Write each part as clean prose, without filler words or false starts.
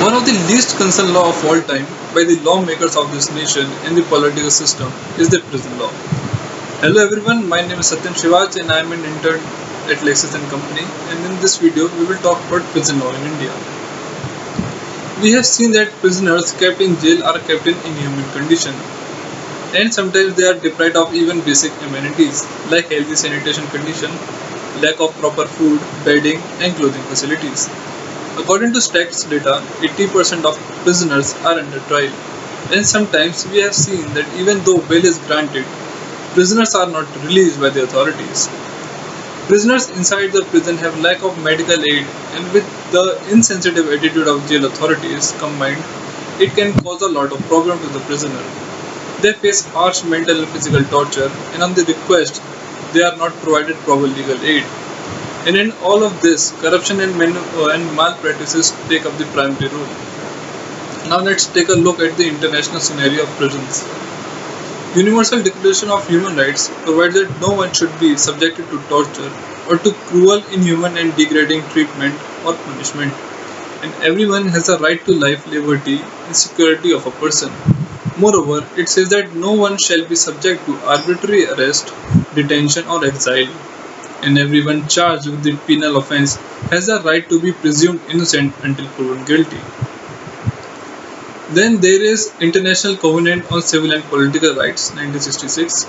One of the least concerned law of all time by the lawmakers of this nation and the political system is the prison law. Hello everyone, my name is Satyam Shivaach and I am an intern at LEXIS and Company, and in this video we will talk about prison law in India. We have seen that prisoners kept in jail are kept in inhuman condition, and sometimes they are deprived of even basic amenities like healthy sanitation condition, lack of proper food, bedding and clothing facilities. According to stats data, 80% of prisoners are under trial, and sometimes we have seen that even though bail is granted, prisoners are not released by the authorities. Prisoners inside the prison have lack of medical aid, and with the insensitive attitude of jail authorities combined, it can cause a lot of problem to the prisoner. They face harsh mental and physical torture, and on the request, they are not provided proper legal aid. And in all of this, corruption and malpractices take up the primary role. Now let's take a look at the international scenario of prisons. Universal Declaration of Human Rights provides that no one should be subjected to torture or to cruel, inhuman and degrading treatment or punishment. And everyone has a right to life, liberty and security of a person. Moreover, it says that no one shall be subject to arbitrary arrest, detention or exile, and everyone charged with the penal offence has the right to be presumed innocent until proven guilty. Then there is International Covenant on Civil and Political Rights 1966,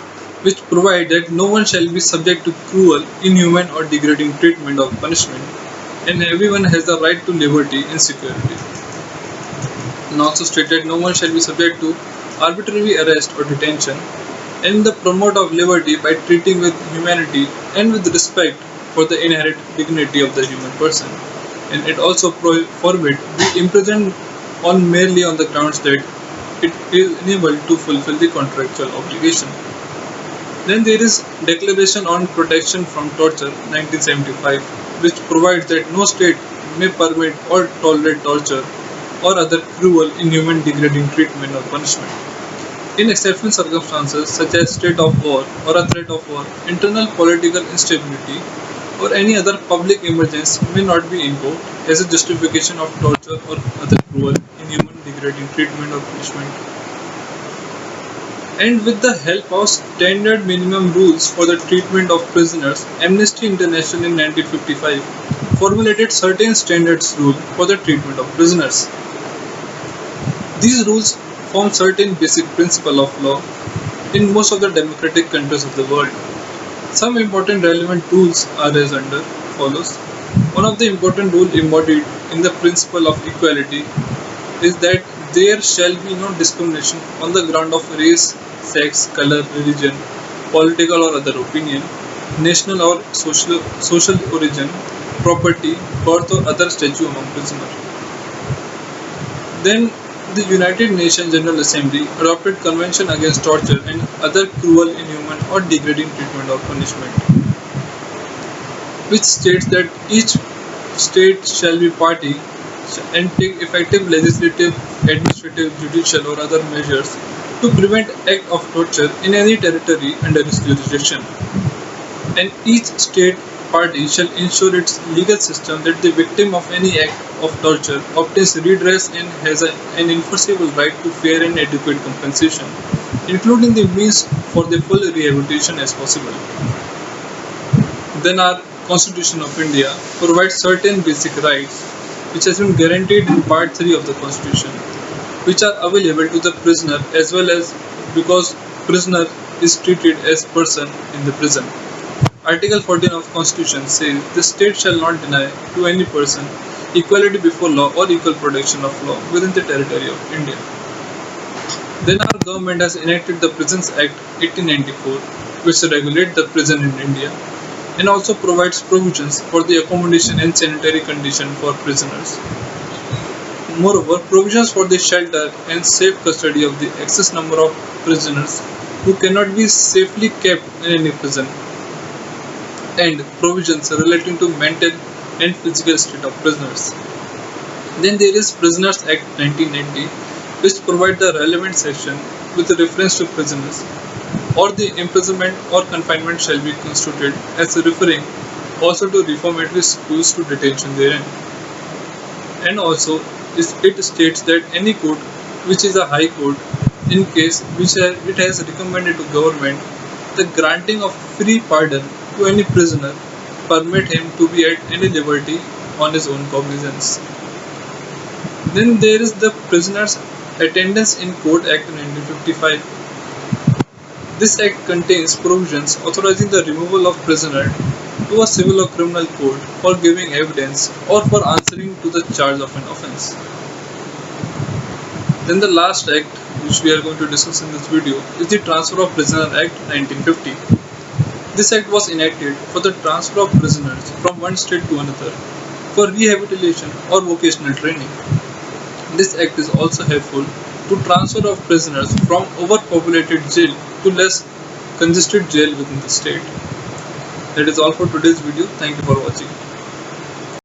which provides that no one shall be subject to cruel, inhuman or degrading treatment or punishment, and everyone has the right to liberty and security. And also stated no one shall be subject to arbitrary arrest or detention, and the promote of liberty by treating with humanity and with respect for the inherent dignity of the human person. And it also forbid be imprisoned on merely on the grounds that it is unable to fulfill the contractual obligation. Then there is Declaration on Protection from Torture 1975, which provides that no state may permit or tolerate torture or other cruel, inhuman, degrading treatment or punishment. In exceptional circumstances such as state of war or a threat of war, internal political instability, or any other public emergency may not be invoked as a justification of torture or other cruel, inhuman, degrading treatment or punishment. And with the help of standard minimum rules for the treatment of prisoners, Amnesty International in 1955 formulated certain standards rules for the treatment of prisoners. These rules form certain basic principles of law in most of the democratic countries of the world. Some important relevant rules are as under follows. One of the important rules embodied in the principle of equality is that there shall be no discrimination on the ground of race, sex, color, religion, political or other opinion, national or social origin, property, birth or other statute among prisoners. Then the United Nations General Assembly adopted Convention Against Torture and other cruel, inhuman or degrading treatment or punishment, which states that each state shall be party and take effective legislative, administrative, judicial or other measures to prevent act of torture in any territory under its jurisdiction. And each state party shall ensure its legal system that the victim of any act of torture obtains redress and has an enforceable right to fair and adequate compensation, including the means for the full rehabilitation as possible. Then our Constitution of India provides certain basic rights which has been guaranteed in Part 3 of the Constitution, which are available to the prisoner as well as because prisoner is treated as person in the prison. Article 14 of Constitution says the state shall not deny to any person equality before law or equal protection of law within the territory of India. Then our government has enacted the Prisons Act 1894, which regulates the prison in India and also provides provisions for the accommodation and sanitary condition for prisoners. Moreover, provisions for the shelter and safe custody of the excess number of prisoners who cannot be safely kept in any prison, and provisions relating to mental and physical state of prisoners. Then there is Prisoners Act 1990, which provides the relevant section with reference to prisoners, or the imprisonment or confinement shall be constituted as referring also to reformatory schools to detention therein. And also it states that any court which is a high court, in case it has recommended to government the granting of free pardon to any prisoner, permit him to be at any liberty on his own cognizance. Then there is the Prisoners Attendance in Court Act 1955. This act contains provisions authorizing the removal of prisoner to a civil or criminal court for giving evidence or for answering to the charge of an offence. Then the last act which we are going to discuss in this video is the Transfer of Prisoner Act 1950. This act was enacted for the transfer of prisoners from one state to another for rehabilitation or vocational training. This act is also helpful to transfer of prisoners from overpopulated jail to less congested jail within the state. That is all for today's video. Thank you for watching.